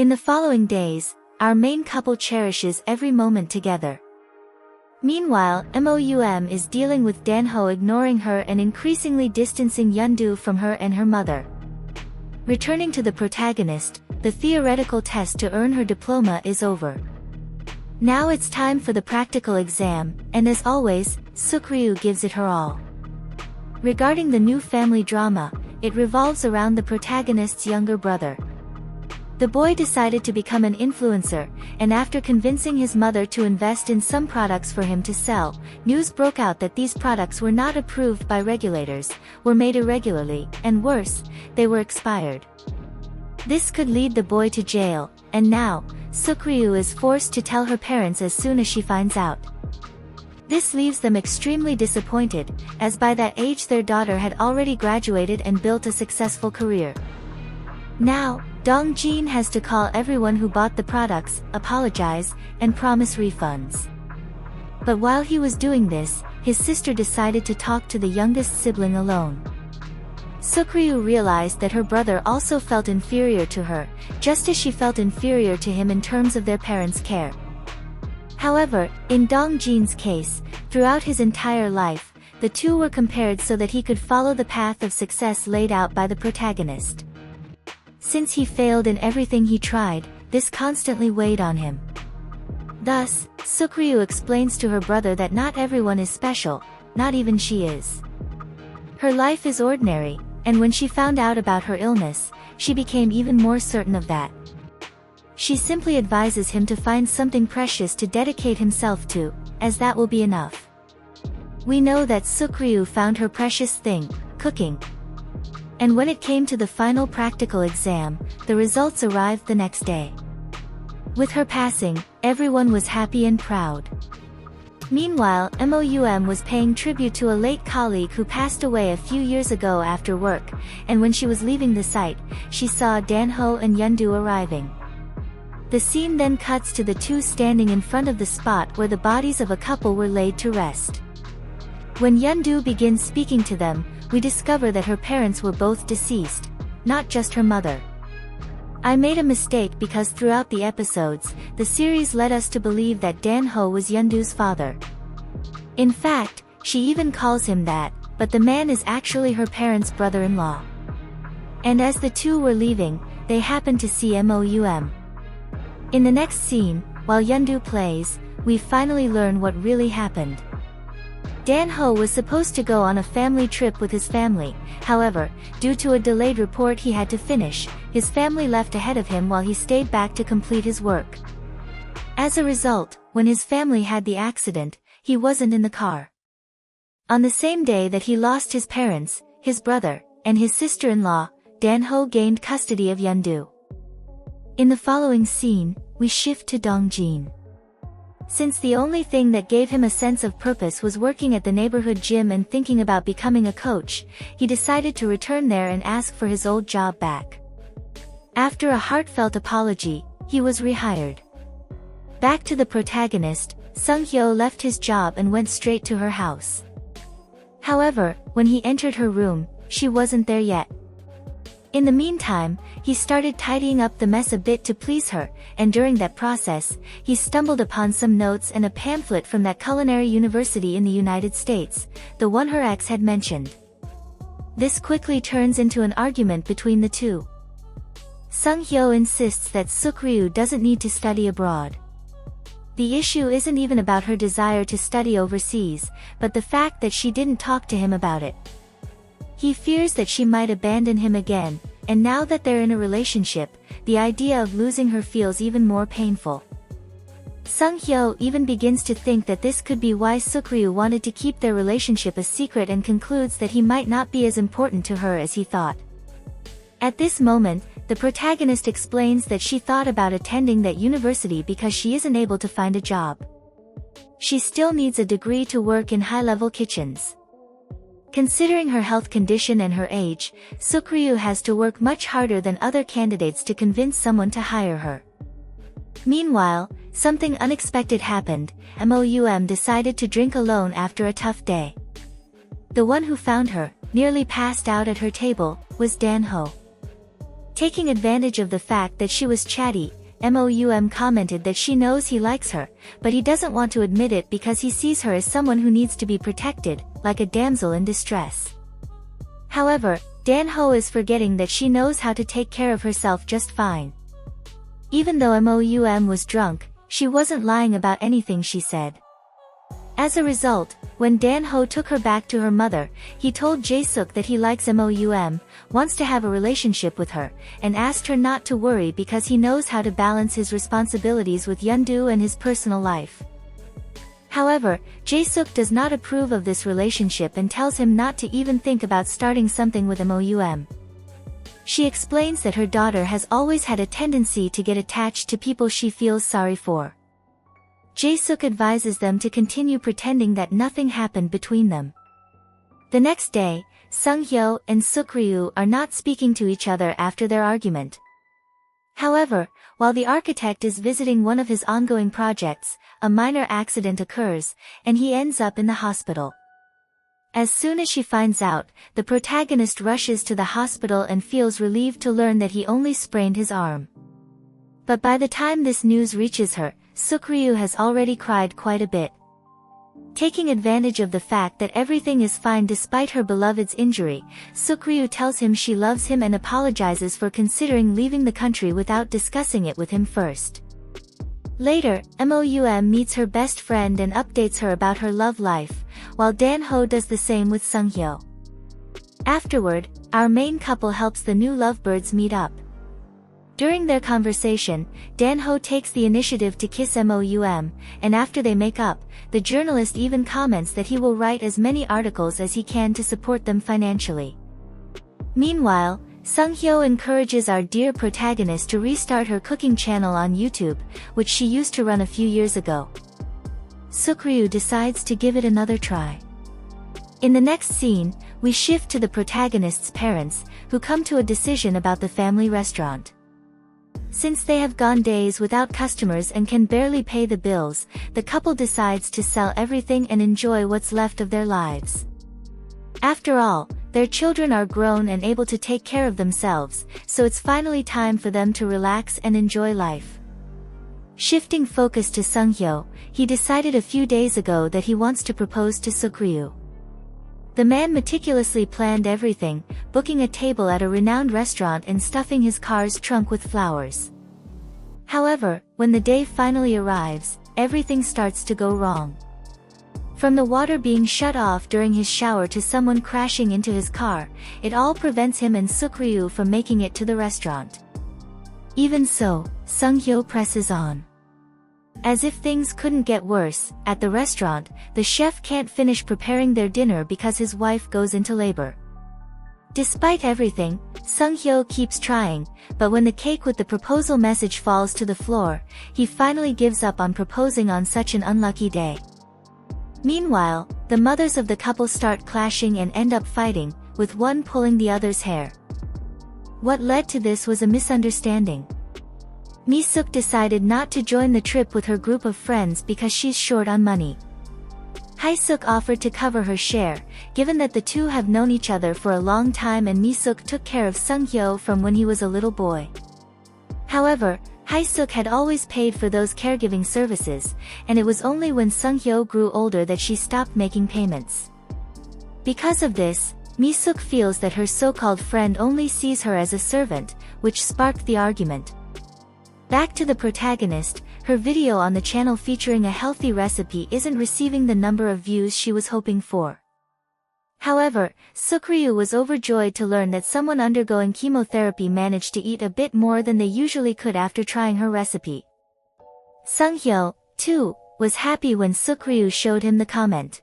In the following days, our main couple cherishes every moment together. Meanwhile, Moum is dealing with Danho ignoring her and increasingly distancing Yeondu from her and her mother. Returning to the protagonist, the theoretical test to earn her diploma is over. Now it's time for the practical exam, and as always, Sukryu gives it her all. Regarding the new family drama, it revolves around the protagonist's younger brother. The boy decided to become an influencer, and after convincing his mother to invest in some products for him to sell, news broke out that these products were not approved by regulators, were made irregularly, and worse, they were expired. This could lead the boy to jail, and now, Sukryu is forced to tell her parents as soon as she finds out. This leaves them extremely disappointed, as by that age their daughter had already graduated and built a successful career. Now, Dongjin has to call everyone who bought the products, apologize, and promise refunds. But while he was doing this, his sister decided to talk to the youngest sibling alone. Sukryu realized that her brother also felt inferior to her, just as she felt inferior to him in terms of their parents' care. However, in Dongjin's case, throughout his entire life, the two were compared so that he could follow the path of success laid out by the protagonist. Since he failed in everything he tried, this constantly weighed on him. Thus, Sukryu explains to her brother that not everyone is special, not even she is. Her life is ordinary, and when she found out about her illness, she became even more certain of that. She simply advises him to find something precious to dedicate himself to, as that will be enough. We know that Sukryu found her precious thing, cooking. And when it came to the final practical exam, the results arrived the next day. With her passing, everyone was happy and proud. Meanwhile, Moum was paying tribute to a late colleague who passed away a few years ago after work, and when she was leaving the site, she saw Danho and Yeondu arriving. The scene then cuts to the two standing in front of the spot where the bodies of a couple were laid to rest. When Yeondu begins speaking to them, we discover that her parents were both deceased, not just her mother. I made a mistake because throughout the episodes, the series led us to believe that Danho was Yeondu's father. In fact, she even calls him that, but the man is actually her parents' brother-in-law. And as the two were leaving, they happened to see Moum. In the next scene, while Yeondu plays, we finally learn what really happened. Danho was supposed to go on a family trip with his family, however, due to a delayed report he had to finish, his family left ahead of him while he stayed back to complete his work. As a result, when his family had the accident, he wasn't in the car. On the same day that he lost his parents, his brother, and his sister-in-law, Danho gained custody of Yeondu. In the following scene, we shift to Dongjin. Since the only thing that gave him a sense of purpose was working at the neighborhood gym and thinking about becoming a coach, he decided to return there and ask for his old job back. After a heartfelt apology, he was rehired. Back to the protagonist, Sung-hyo left his job and went straight to her house. However, when he entered her room, she wasn't there yet. In the meantime, he started tidying up the mess a bit to please her, and during that process, he stumbled upon some notes and a pamphlet from that culinary university in the United States, the one her ex had mentioned. This quickly turns into an argument between the two. Sung-hyo insists that Sukryu doesn't need to study abroad. The issue isn't even about her desire to study overseas, but the fact that she didn't talk to him about it. He fears that she might abandon him again, and now that they're in a relationship, the idea of losing her feels even more painful. Sung-hyo even begins to think that this could be why Sukryu wanted to keep their relationship a secret and concludes that he might not be as important to her as he thought. At this moment, the protagonist explains that she thought about attending that university because she isn't able to find a job. She still needs a degree to work in high-level kitchens. Considering her health condition and her age, Sukryu has to work much harder than other candidates to convince someone to hire her. Meanwhile, something unexpected happened. Moum decided to drink alone after a tough day. The one who found her, nearly passed out at her table, was Danho. Taking advantage of the fact that she was chatty, Moum commented that she knows he likes her, but he doesn't want to admit it because he sees her as someone who needs to be protected, like a damsel in distress. However, Dan-ho is forgetting that she knows how to take care of herself just fine. Even though Moum was drunk, she wasn't lying about anything she said. As a result, when Dan-ho took her back to her mother, he told Jae-suk that he likes Moum, wants to have a relationship with her, and asked her not to worry because he knows how to balance his responsibilities with Yeondu and his personal life. However, Jae-suk does not approve of this relationship and tells him not to even think about starting something with Moum. She explains that her daughter has always had a tendency to get attached to people she feels sorry for. Jae-suk advises them to continue pretending that nothing happened between them. The next day, Sung-hyo and Suk-ryu are not speaking to each other after their argument. However, while the architect is visiting one of his ongoing projects, a minor accident occurs, and he ends up in the hospital. As soon as she finds out, the protagonist rushes to the hospital and feels relieved to learn that he only sprained his arm. But by the time this news reaches her, Suk-ryu has already cried quite a bit. Taking advantage of the fact that everything is fine despite her beloved's injury, Suk-ryu tells him she loves him and apologizes for considering leaving the country without discussing it with him first. Later, Moum meets her best friend and updates her about her love life, while Dan-ho does the same with Sung-hyo. Afterward, our main couple helps the new lovebirds meet up. During their conversation, Dan-ho takes the initiative to kiss Moum, and after they make up, the journalist even comments that he will write as many articles as he can to support them financially. Meanwhile, Sung-hyo encourages our dear protagonist to restart her cooking channel on YouTube, which she used to run a few years ago. Suk-ryu decides to give it another try. In the next scene, we shift to the protagonist's parents, who come to a decision about the family restaurant. Since they have gone days without customers and can barely pay the bills, the couple decides to sell everything and enjoy what's left of their lives. After all, their children are grown and able to take care of themselves, so it's finally time for them to relax and enjoy life. Shifting focus to Sung-hyo, he decided a few days ago that he wants to propose to Suk-ryu. The man meticulously planned everything, booking a table at a renowned restaurant and stuffing his car's trunk with flowers. However, when the day finally arrives, everything starts to go wrong. From the water being shut off during his shower to someone crashing into his car, it all prevents him and Suk-ryu from making it to the restaurant. Even so, Sung-hyo presses on. As if things couldn't get worse, at the restaurant, the chef can't finish preparing their dinner because his wife goes into labor. Despite everything, Sung-hyo keeps trying, but when the cake with the proposal message falls to the floor, he finally gives up on proposing on such an unlucky day. Meanwhile, the mothers of the couple start clashing and end up fighting, with one pulling the other's hair. What led to this was a misunderstanding. Mi-suk decided not to join the trip with her group of friends because she's short on money. Hae-suk offered to cover her share, given that the two have known each other for a long time and Mi-suk took care of Sung-hyo from when he was a little boy. However, Hae-suk had always paid for those caregiving services, and it was only when Sung-hyo grew older that she stopped making payments. Because of this, Mi-suk feels that her so-called friend only sees her as a servant, which sparked the argument. Back to the protagonist, her video on the channel featuring a healthy recipe isn't receiving the number of views she was hoping for. However, Suk-ryu was overjoyed to learn that someone undergoing chemotherapy managed to eat a bit more than they usually could after trying her recipe. Sung-hyo, too, was happy when Suk-ryu showed him the comment.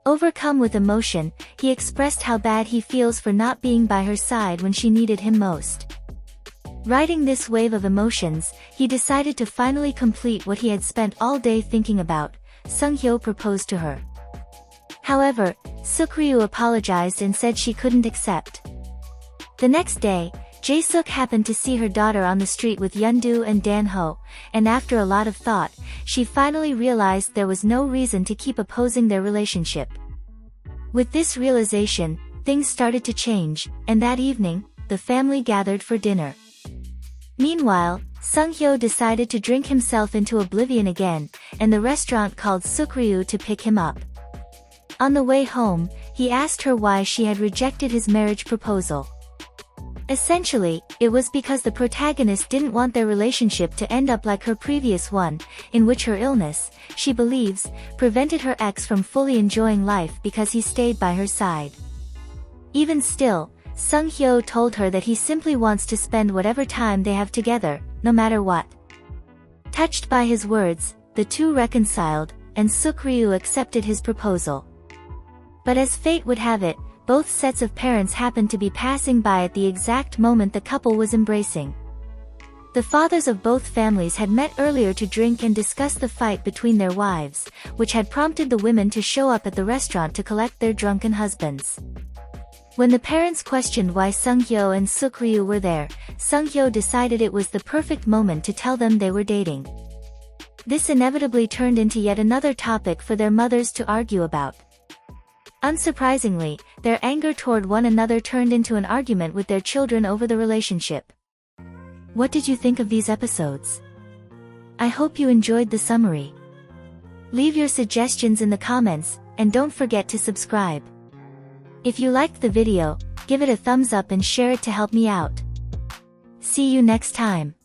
Overcome with emotion, he expressed how bad he feels for not being by her side when she needed him most. Riding this wave of emotions, he decided to finally complete what he had spent all day thinking about. Sung-hyo proposed to her. However, Suk-ryu apologized and said she couldn't accept. The next day, Jae-suk happened to see her daughter on the street with Yeondu and Dan-ho, and after a lot of thought, she finally realized there was no reason to keep opposing their relationship. With this realization, things started to change, and that evening, the family gathered for dinner. Meanwhile, Sung-hyo decided to drink himself into oblivion again, and the restaurant called Sukryu to pick him up. On the way home, he asked her why she had rejected his marriage proposal. Essentially, it was because the protagonist didn't want their relationship to end up like her previous one, in which her illness, she believes, prevented her ex from fully enjoying life because he stayed by her side. Even still, Sung-hyo told her that he simply wants to spend whatever time they have together, no matter what. Touched by his words, the two reconciled, and Sukryu accepted his proposal. But as fate would have it, both sets of parents happened to be passing by at the exact moment the couple was embracing. The fathers of both families had met earlier to drink and discuss the fight between their wives, which had prompted the women to show up at the restaurant to collect their drunken husbands. When the parents questioned why Sung-hyo and Sukryu were there, Sung-hyo decided it was the perfect moment to tell them they were dating. This inevitably turned into yet another topic for their mothers to argue about. Unsurprisingly, their anger toward one another turned into an argument with their children over the relationship. What did you think of these episodes? I hope you enjoyed the summary. Leave your suggestions in the comments, and don't forget to subscribe. If you liked the video, give it a thumbs up and share it to help me out. See you next time.